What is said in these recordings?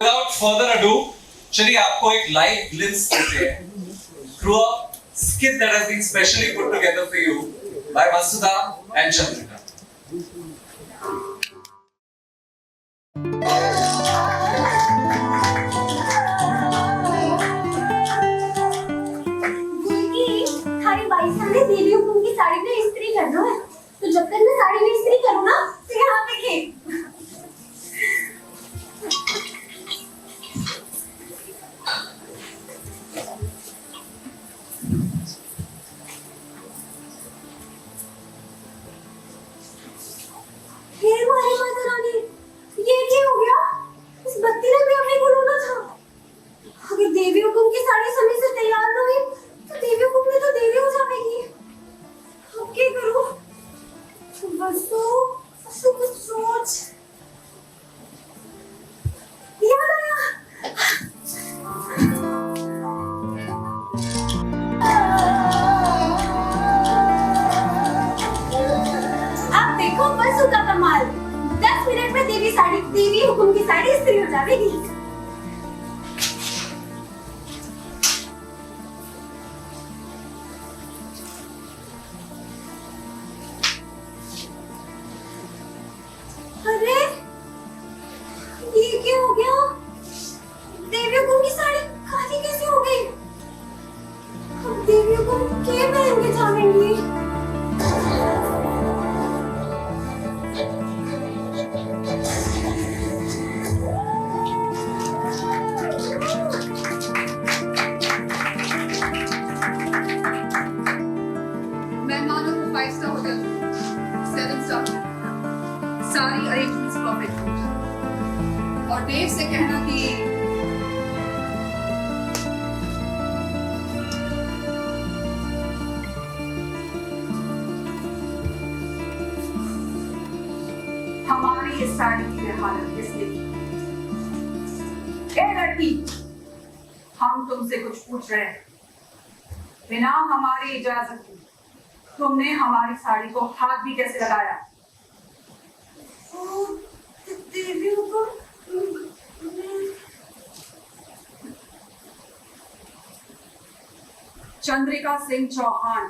Without further ado, चलिए आपको एक live glimpse देते हैं through a skit that has been specially put together for you by Vasudha and Chandrika. खाली 22 साल में देवी हुकुम की साड़ी में इस्त्री करना है, तो जब तक मैं साड़ी में इस्त्री करूँ ना, तो यहाँ देखिए। हे मारी माता रानी, ये क्या हो गया? इस बत्ती ने भी अपने को रोना था। अगर देवी हुकुम की साड़ी समय से तैयार न हुई, तो देवी हुकुम में तो देरी हो जाएगी। अब क्या करूं? बसो कुछ सोच। याद आया। अब देखो बसु का कमाल। 10 मिनट में देवी हुकुम की साड़ी इस्त्री हो जाएगी। अरे ये क्या हो गया? देवी हुकुम की साड़ी काली कैसे हो गई? अब देवी हुकुम क्या पहन के जाएंगी? मेहमानों को 5 स्टार होटल 7 स्टार सारी अरेंजमेंट्स परफेक्ट और देव से कहना कि हमारी इस साड़ी की हालत इसलिए ए लड़की, हम तुमसे कुछ पूछ रहे हैं। बिना हमारी इजाजत के तुमने हमारी साड़ी को हाथ भी कैसे लगाया? देवी हुकुम चंद्रिका सिंह चौहान,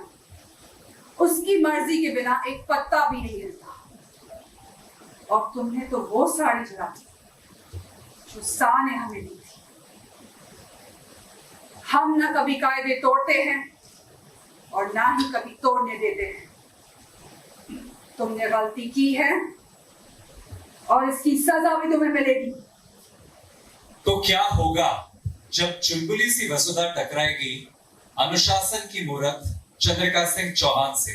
उसकी मर्जी के बिना एक पत्ता भी नहीं हिलता। और तुमने तो वो साड़ी चुरा जो सा ने हमें दी थी। हम ना कभी कायदे तोड़ते हैं और ना ही कभी तोड़ने देते हैं। तुमने गलती की है और इसकी सजा भी तुम्हें मिलेगी। तो क्या होगा जब चुलबुली सी वसुधा टकराएगी अनुशासन की मूरत चंद्रिका सिंह चौहान से?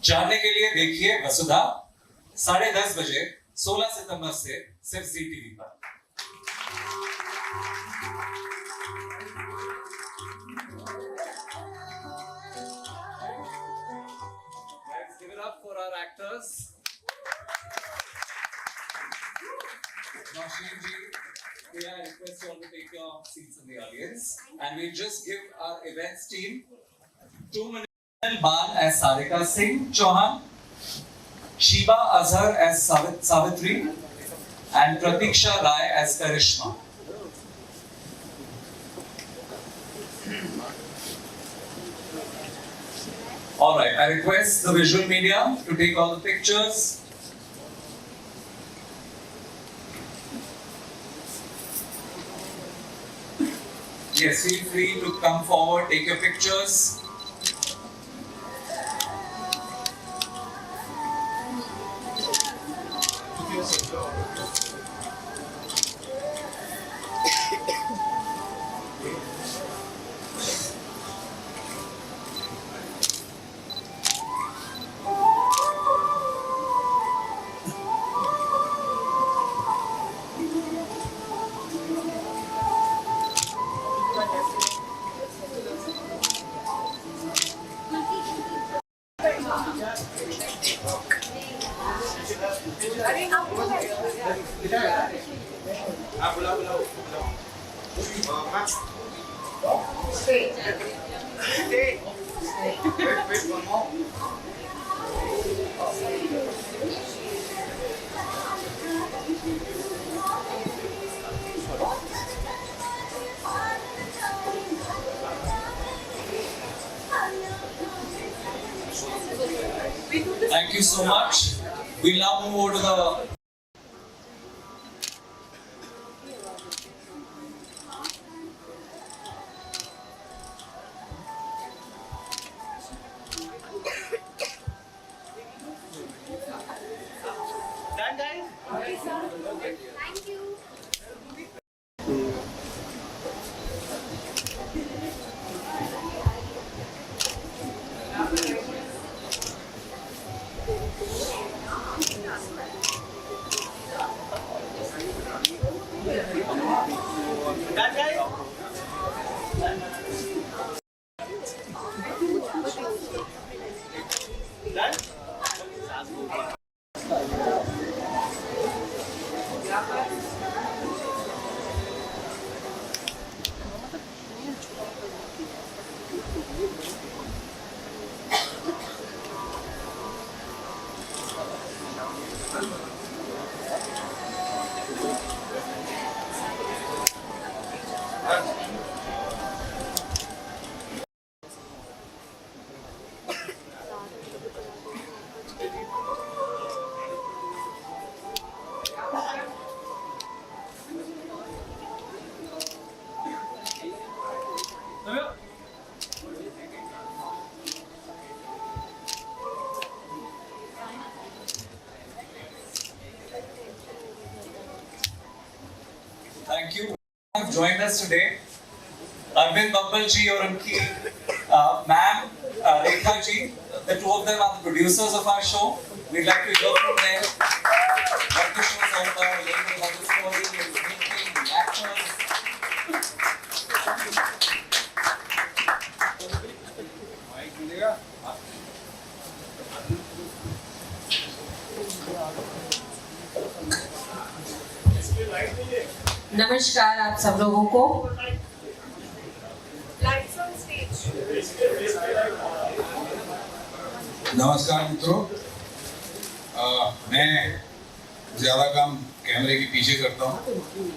जानने के लिए देखिए वसुधा 10:30 बजे 16 सितंबर से सिर्फ जी टीवी पर। Let's give it up for our actors. Nausheen ji, may I request you all to take your seats in the audience, and we just give our events team 2 minutes. Ban as Sarika Singh Chauhan, Shiba Azhar as Savitri, and Pratiksha Rai as Karishma. All right, I request the visual media to take all the pictures. Yes, feel free to come forward, take your pictures. Wait, one more. you so much. We'll now move over to the Thank you. Thank you. Have joined us today. Arvind Babbal ji और उनकी ma'am Rekha ji, the two of them are the producers of our show. We'd like to hear from them what the show is all about, a little bit about the story, the making, the actors. नमस्कार आप सब लोगों को। नमस्कार मित्रों, मैं ज़्यादा काम कैमरे के पीछे करता हूँ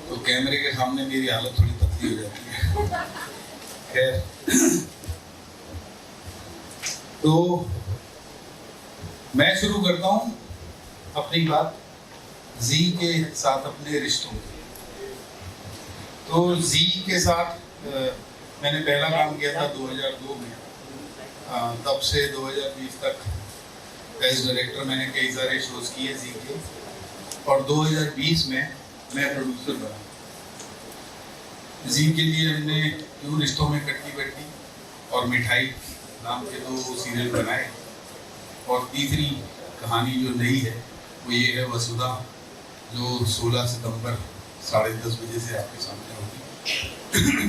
तो कैमरे के सामने मेरी हालत थोड़ी पतली हो जाती है। खैर, तो मैं शुरू करता हूँ अपनी बात जी के साथ, अपने रिश्तों की। तो जी के साथ मैंने पहला काम किया था 2002 में। तब से 2020 तक एज डायरेक्टर मैंने कई सारे शोज किए जी के, और 2020 में मैं प्रोड्यूसर बना। जी के लिए हमने यूं रिश्तों में कट्टी बट्टी और मिठाई नाम के 2 सीरियल बनाए, और तीसरी कहानी जो नई है वो ये है वसुधा, जो 16 सितंबर 10:30 बजे से आपके सामने होगी,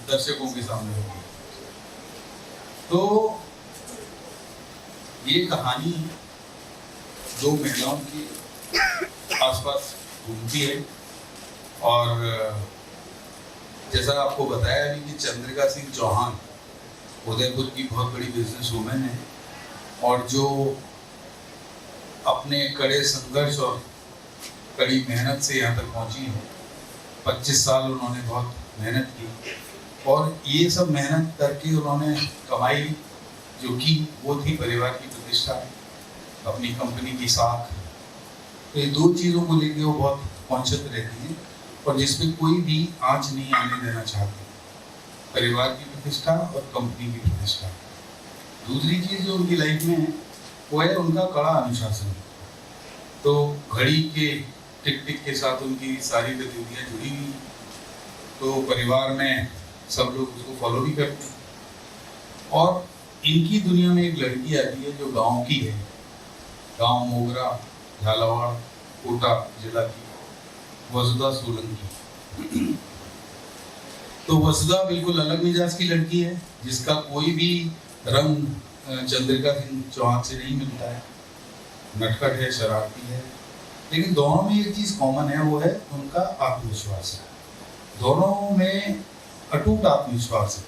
दर्शकों के सामने होगी। तो ये कहानी 2 महिलाओं के आसपास घूमती है, और जैसा आपको बताया अभी कि चंद्रिका सिंह चौहान उदयपुर की बहुत बड़ी बिजनेस वूमेन है, और जो अपने कड़े संघर्ष और कड़ी मेहनत से यहाँ तक पहुँची है। 25 साल उन्होंने बहुत मेहनत की, और ये सब मेहनत करके उन्होंने कमाई जो की वो थी परिवार की प्रतिष्ठा, अपनी कंपनी की साख। तो ये 2 चीज़ों को लेके वो बहुत कॉन्शियस रहती हैं, और जिसमें कोई भी आँच नहीं आने देना चाहती, परिवार की प्रतिष्ठा और कंपनी की प्रतिष्ठा। दूसरी चीज़ जो उनकी लाइफ में है वो है उनका कड़ा अनुशासन। तो घड़ी के टिक टिक के साथ उनकी सारी गतिविधियाँ जुड़ी हुई, तो परिवार में सब लोग उसको फॉलो भी करते हैं। और इनकी दुनिया में एक लड़की आती है जो गांव की है, गांव मोगरा झालावाड़ कोटा जिला की, वसुधा सोलंकी। तो वसुधा बिल्कुल अलग मिजाज की लड़की है, जिसका कोई भी रंग चंद्रिका सिंह चौहान से नहीं मिलता है। नटखट है, शरारती है, लेकिन दोनों में एक चीज़ कॉमन है, वो है उनका आत्मविश्वास है। दोनों में अटूट आत्मविश्वास है।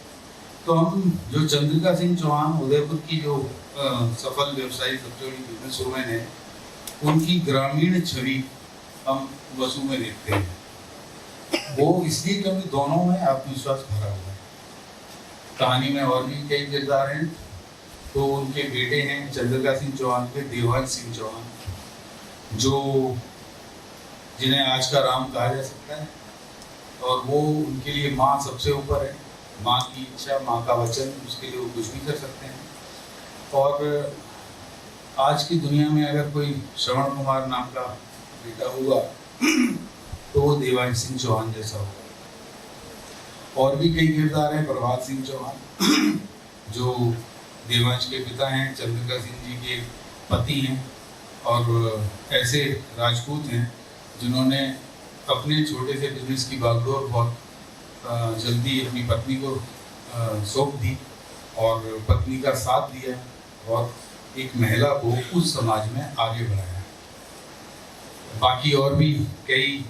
तो हम जो चंद्रिका सिंह चौहान उदयपुर की जो सफल व्यवसायी सबसे बड़ी बिजनेस वूमेन है, उनकी ग्रामीण छवि हम वसु में देखते हैं। वो इसलिए क्योंकि दोनों में आत्मविश्वास भरा हुआ है। कहानी में और भी कई किरदार हैं, तो उनके बेटे हैं चंद्रिका सिंह चौहान के देवांश सिंह चौहान, जो जिन्हें आज का राम कहा जा सकता है, और वो उनके लिए माँ सबसे ऊपर है। माँ की इच्छा, माँ का वचन, उसके लिए वो कुछ भी कर सकते हैं। और आज की दुनिया में अगर कोई श्रवण कुमार नाम का बेटा हुआ तो वो देवांश सिंह चौहान जैसा होगा। और भी कई किरदार हैं, प्रभात सिंह चौहान जो देवांश के पिता हैं, चंद्रिका सिंह जी के पति हैं, और ऐसे राजपूत हैं जिन्होंने अपने छोटे से बिजनेस की बागडोर बहुत जल्दी अपनी पत्नी को सौंप दी और पत्नी का साथ दिया और एक महिला को उस समाज में आगे बढ़ाया। बाकी और भी कई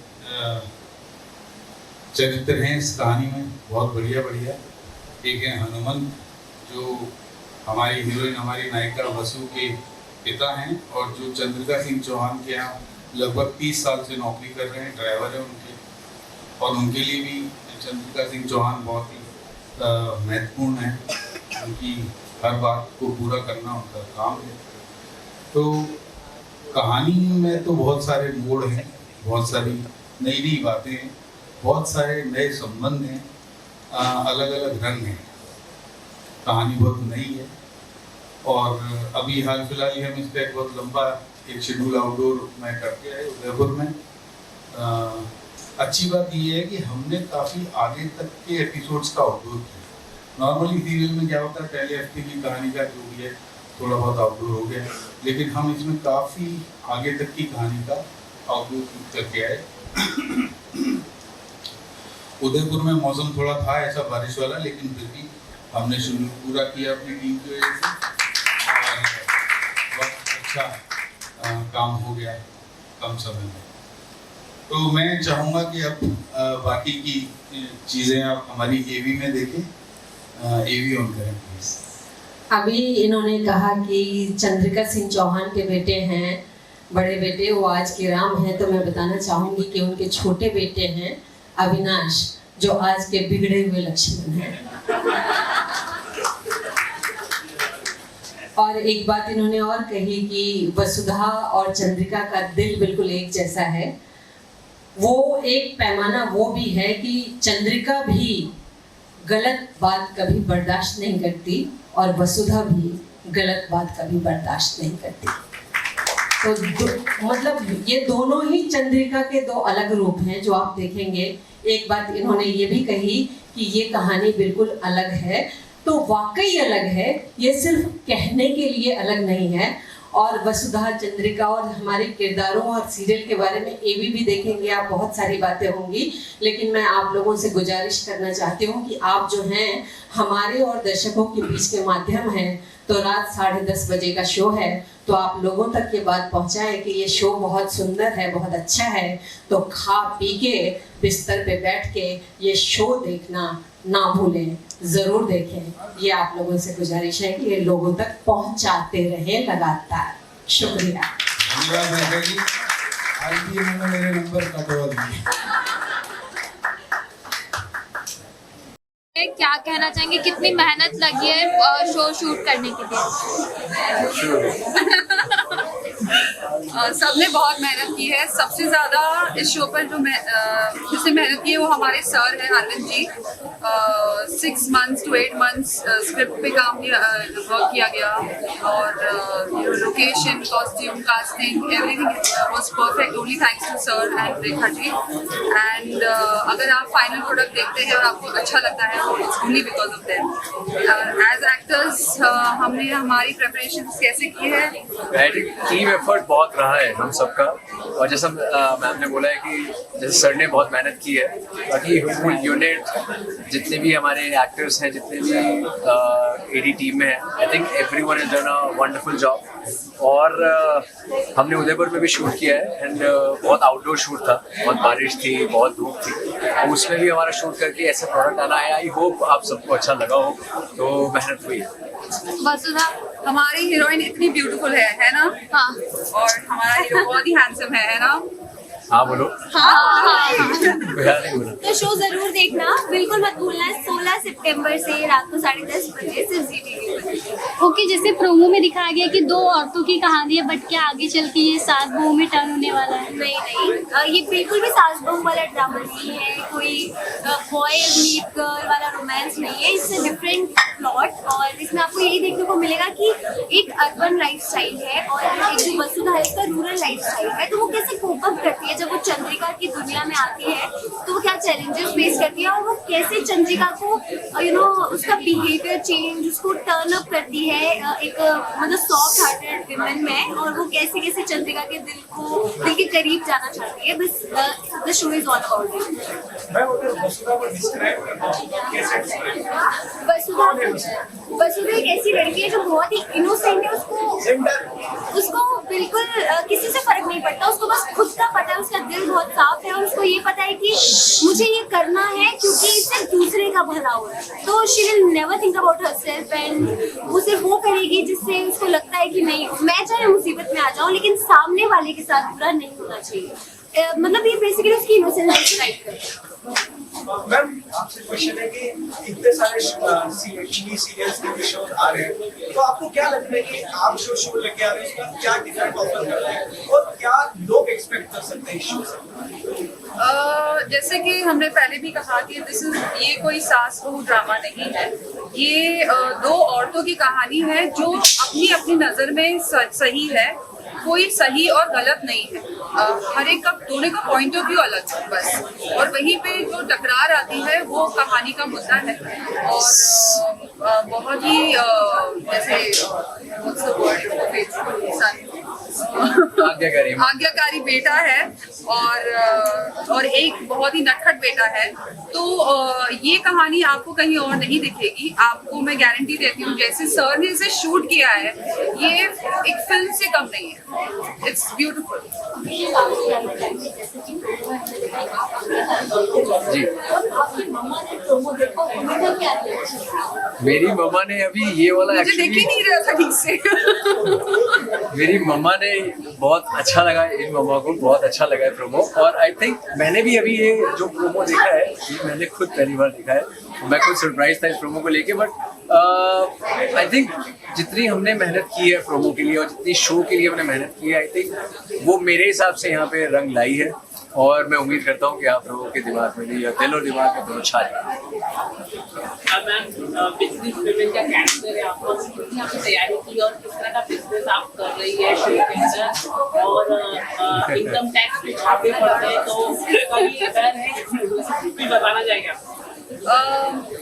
चरित्र हैं इस कहानी में, बहुत बढ़िया बढ़िया। एक है हनुमंत, जो हमारी हीरोइन, हमारी नायिका वसु के पिता हैं और जो चंद्रिका सिंह चौहान के यहाँ लगभग 30 साल से नौकरी कर रहे हैं, ड्राइवर हैं उनके। और उनके लिए भी चंद्रिका सिंह चौहान बहुत ही महत्वपूर्ण है, उनकी हर बात को पूरा करना उनका काम है। तो कहानी में तो बहुत सारे मोड़ हैं, बहुत सारी नई नई बातें हैं, बहुत सारे नए संबंध हैं, अलग अलग रंग हैं। कहानी बहुत नई है और अभी हाल फिलहाल ही हम इसका एक बहुत लंबा एक शेड्यूल आउटडोर में करके आए उदयपुर में। अच्छी बात ये है कि हमने काफ़ी आगे तक के एपिसोड्स का आउटडोर किया। नॉर्मली सीरियल में क्या होता है, पहले हफ्ते की कहानी का जो भी है थोड़ा बहुत आउटडोर हो गया, लेकिन हम इसमें काफ़ी आगे तक की कहानी का आउटडोर करके आए। उदयपुर में मौसम थोड़ा था ऐसा बारिश वाला, लेकिन फिर भी हमने शेड्यूल पूरा किया अपनी टीम की वजह से और बहुत अच्छा काम हो गया कम समय में। तो मैं चाहूँगा कि अब बाकी की चीज़ें आप हमारी एवी में देखें। एवी ऑन करें प्लीज। अभी इन्होंने कहा कि चंद्रिका सिंह चौहान के बेटे हैं, बड़े बेटे, वो आज के राम हैं। तो मैं बताना चाहूँगी कि उनके छोटे बेटे हैं अविनाश, जो आज के बिगड़े हुए लक्ष्मण हैं। और एक बात इन्होंने और कही कि वसुधा और चंद्रिका का दिल बिल्कुल एक जैसा है। वो एक पैमाना वो भी है कि चंद्रिका भी गलत बात कभी बर्दाश्त नहीं करती और वसुधा भी गलत बात कभी बर्दाश्त नहीं करती। तो मतलब ये दोनों ही चंद्रिका के दो अलग रूप हैं जो आप देखेंगे। एक बात इन्होंने ये भी कही कि ये कहानी बिल्कुल अलग है, तो वाकई अलग है, ये सिर्फ कहने के लिए अलग नहीं है। और वसुधा, चंद्रिका और हमारे किरदारों और सीरियल के बारे में एवी भी देखेंगे आप, बहुत सारी बातें होंगी। लेकिन मैं आप लोगों से गुजारिश करना चाहती हूँ कि आप जो हैं हमारे और दर्शकों के बीच के माध्यम हैं। तो रात 10:30 बजे का शो है, तो आप लोगों तक ये बात पहुँचाएं कि ये शो बहुत सुंदर है, बहुत अच्छा है। तो खा पी के बिस्तर पे बैठ के ये शो देखना ना भूलें, ज़रूर देखें। ये आप लोगों से गुजारिश है कि ये लोगों तक पहुंचाते रहे लगातार। शुक्रिया। धन्यवाद मेघा जी। आज भी इन्होंने मेरे नंबर कटवा दिए। क्या कहना चाहेंगे, कितनी मेहनत लगी है शो शूट करने के लिए? सबने बहुत मेहनत की है। सबसे ज़्यादा इस शो पर जो जिसने मेहनत की है वो हमारे सर हैं Arvind ji. 6 months to 8 months script पे काम वर्क किया गया और location, costume, casting, everything was perfect, only thanks to sir and Rekha ji. And अगर आप फाइनल प्रोडक्ट देखते हैं और आपको अच्छा लगता है तो it's only because of them. As actors हमने हमारी प्रिपरेशन कैसे की है? टीम एफर्ट बहुत रहा है हम सबका, और जैसा मैम ने बोला है कि जैसे सर ने बहुत मेहनत की है, बाकी फुल यूनिट जितने भी हमारे एक्टर्स हैं, जितने भी एडी टीम में हैं, I think everyone has done a wonderful job. और हमने उदयपुर में भी शूट किया है एंड बहुत आउटडोर शूट था, बहुत बारिश थी, बहुत धूप थी, और उसमें भी हमारा शूट करके ऐसा प्रोडक्ट आना है। आई होप आप सबको अच्छा लगा हो। तो मेहनत हुई है। वसुधा, हमारी हीरोइन इतनी ब्यूटीफुल है ना? हाँ और हमारा हीरो बहुत ही हैंडसम है ना? हाँ बोलो। हाँ। नहीं बोला। तो शो जरूर देखना, बिल्कुल मत भूलना। 16 सितंबर से रात को 10:30 बजे सिर्फ ZTV। ओके, जैसे प्रोमो में दिखाया गया कि दो औरतों की कहानी है, बट क्या आगे चल के ये सास बहू में टर्न होने वाला है? नहीं, ये बिल्कुल भी सास बहू वाला ड्रामा नहीं है, कोई बॉय मीट गर्ल वाला रोमांस नहीं है। इससे डिफरेंट प्लॉट, और इसमें आपको यही देखने को मिलेगा कि एक अर्बन लाइफस्टाइल है और एक जो वसुधा है उसका रूरल लाइफस्टाइल है। तो वो कैसे कोप अप करती है जब वो चंद्रिका की दुनिया में आती है, तो वो क्या चैलेंजेस फेस करती है और वो कैसे चंद्रिका को उसका बिहेवियर चेंज, उसको टर्न अप करती है एक मतलब सॉफ्ट हार्टेड विमेन में, और वो कैसे कैसे चंद्रिका के दिल के करीब जाना चाहती है। बस the show is all about it. Vasudha एक ऐसी लड़की है जो बहुत ही इनोसेंट है, उसको बिल्कुल किसी से फर्क नहीं पड़ता, उसको बस खुद का पता है, उसका दिल बहुत साफ है और उसको ये पता है कि मुझे ये करना है क्योंकि इससे दूसरे का भला हो रहा है। तो she will never think about herself, and वो सिर्फ वो करेगी जिससे उसको लगता है कि नहीं, मैं चाहे मुसीबत में आ जाऊं लेकिन सामने वाले के साथ बुरा नहीं होना चाहिए। मतलब ये बेसिकली उसकी इनोसेंस राइट करता है। मैम आपसे क्वेश्चन है कि इतने सारे टीवी सीरियल्स टीवी शो आ रहे हैं, तो आपको क्या लगता है कि आप जो शो लेके आ रहे हैं उसका क्या डिफरेंट ऑफर कर रहे हैं और क्या लोग एक्सपेक्ट कर सकते हैं इस शो से? जैसे कि हमने पहले भी कहा कि ये कोई सास बहू ड्रामा नहीं है, ये दो औरतों की कहानी है जो अपनी अपनी नज़र में सही है, कोई सही और गलत नहीं है। हर एक का दोनों का पॉइंट ऑफ व्यू अलग है बस, और वहीं पे जो टकरार आती है वो कहानी का मुद्दा है। और बहुत ही जैसे आज्ञाकारी बेटा है और एक बहुत ही नटखट बेटा है। तो ये कहानी आपको कहीं और नहीं दिखेगी, आपको मैं गारंटी देती हूँ। जैसे सर ने इसे शूट किया है, ये एक फिल्म से कम नहीं है। It's beautiful. जी, मेरी मम्मा ने अभी ये वाला मुझे देख ही नहीं रहा था ठीक से। मेरी मम्मा ने बहुत अच्छा लगा, इन मम्मा को बहुत अच्छा लगा है प्रोमो। और आई थिंक मैंने भी अभी ये जो प्रोमो देखा है, ये मैंने खुद पहली बार देखा है, मैं खुद सरप्राइज था इस प्रोमो को लेके। बट आई थिंक जितनी हमने मेहनत की है प्रोमो के लिए और जितनी शो के लिए हमने मेहनत की है, आई थिंक वो मेरे हिसाब से यहाँ पे रंग लाई है। और मैं उम्मीद करता हूँ कि आप लोगों के दिमाग में भी, या दिल और दिमाग में दोनों छा जाए। मैम बिजनेस पेमेंट का कैरेक्टर है, आपने तैयारी की और किस तरह का बिजनेस आप कर रही है शो के अंदर, और इनकम टैक्स भी छापे पड़ते हैं, तो कभी डर है भी बताना चाहेंगे?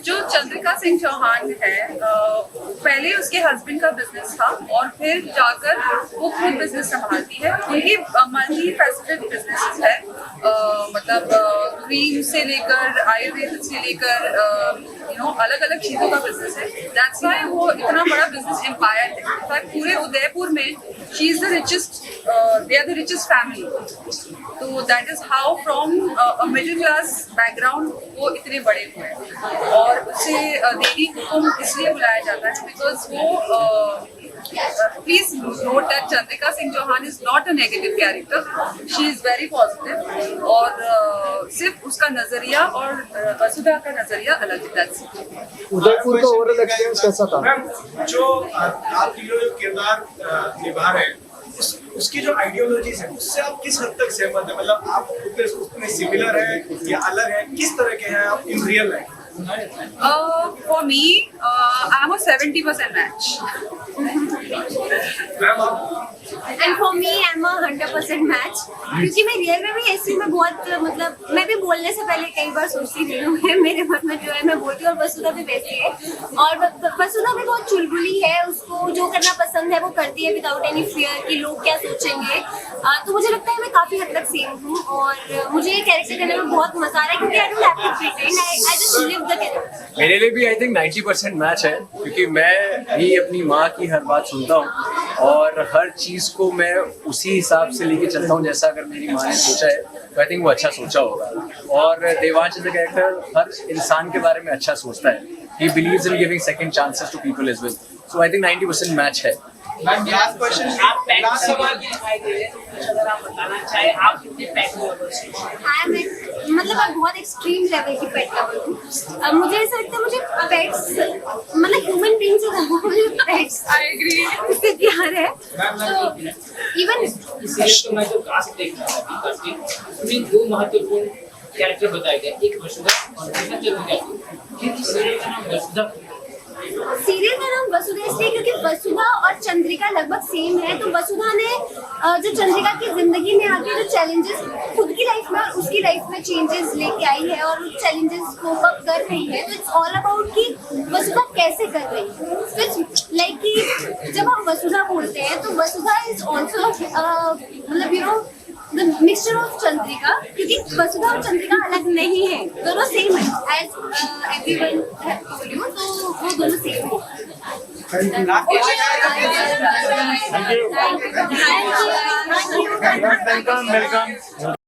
जो चंद्रिका सिंह चौहान है, पहले उसके हस्बैंड का बिजनेस था और फिर जाकर वो खुद बिजनेस संभालती है। उनकी मल्टी फैसेटेड बिजनेस है, मतलब क्रीम से लेकर आयुर्वेद से लेकर अलग अलग चीज़ों का बिजनेस है। दैट्स व्हाई वो इतना बड़ा बिजनेस एम्पायर है। इनफैक्ट पूरे उदयपुर में she is the richest, they are the richest family. तो that is how from a middle class background वो इतने बड़े हुए हैं। और उसे देवी कुकुम इसलिए बुलाया जाता है बिकॉज वो please note that Chandrika Singh Chauhan is not a negative character. She is very positive. और सिर्फ उसका नजरिया और वसुधा का नजरिया अलग है। That's it. उदयपुर का ओवरऑल एक्सपीरियंस कैसा था? मैम जो आप हीरो जो किरदार निभा रहे हैं, उसकी जो आइडियोलॉजीज है उससे आप किस हद तक सहमत है? मतलब आप उसमें सिमिलर है या अलग है? किस तरह के हैं आप in real life? For me, I'm a 70% match. And for me, I'm a 100% match. क्योंकि मैं रियल में भी ऐसी में बहुत मतलब मैं भी बोलने से पहले कई बार सोचती नहीं हूँ, मेरे मन में जो है मैं बोलती हूँ। और वसुधा भी वैसी है, और वसुधा भी बहुत चुलबुली है, उसको जो करना पसंद है वो करती है विदाउट एनी फियर कि लोग क्या सोचेंगे। तो मुझे लगता है मैं काफी हद तक सेम हूँ और मुझे ये कैरेक्टर करने में बहुत मजा आ रहा है क्योंकि I don't have to pretend, I just live the character. मेरे लिए भी आई थिंक 90% मैच है, क्योंकि मैं भी अपनी माँ की हर बात सुनता हूँ और हर चीज़ को मैं उसी हिसाब से लेके चलता हूँ जैसा अगर मेरी माँ ने सोचा है, तो आई थिंक वो अच्छा सोचा होगा। और देवांश एज अ कैरेक्टर हर इंसान के बारे में अच्छा सोचता है। He believes in giving second chances to people as well. So I think 90% match है। लास्ट क्वेश्चन, आप पैक सवाल दिखाई दे रहे हैं, अगर आप बताना चाहे आप कितने पैक हो? आई एम मतलब मैं बहुत एक्सट्रीम लेवल की पेट लवर हूँ। मुझे ऐसा लगता है मुझे पेट्स मतलब ह्यूमन बीइंग से ज्यादा मुझे पेट्स से प्यार है। तो इवन इसलिए तो मैं जो कास्ट देख रहा हूँ कास्टिंग उसमें दो महत्वपूर्ण कैरेक्टर बताए गए, एक वसुधा और दूसरा चंद्रिका। सीरियल का नाम वसुधा सीरियल का नाम वसुधा इसलिए क्योंकि वसुधा और चंद्रिका लगभग सेम है। तो वसुधा ने जो चंद्रिका की जिंदगी में आके जो चैलेंजेस खुद की लाइफ में और उसकी लाइफ में चेंजेस लेके आई है और उस चैलेंजेस को अप कर रही है। तो इट्स ऑल अबाउट कि वसुधा कैसे कर रही है। लाइक कि जब हम वसुधा बोलते हैं तो वसुधा इज ऑल्सो मतलब you know the mixture of Chandrika, क्योंकि वसुधा और चंद्रिका अलग नहीं है, दोनों सेम है। As everyone have told you, तो वो दोनों सेम है। Thank you. Thank you. Welcome.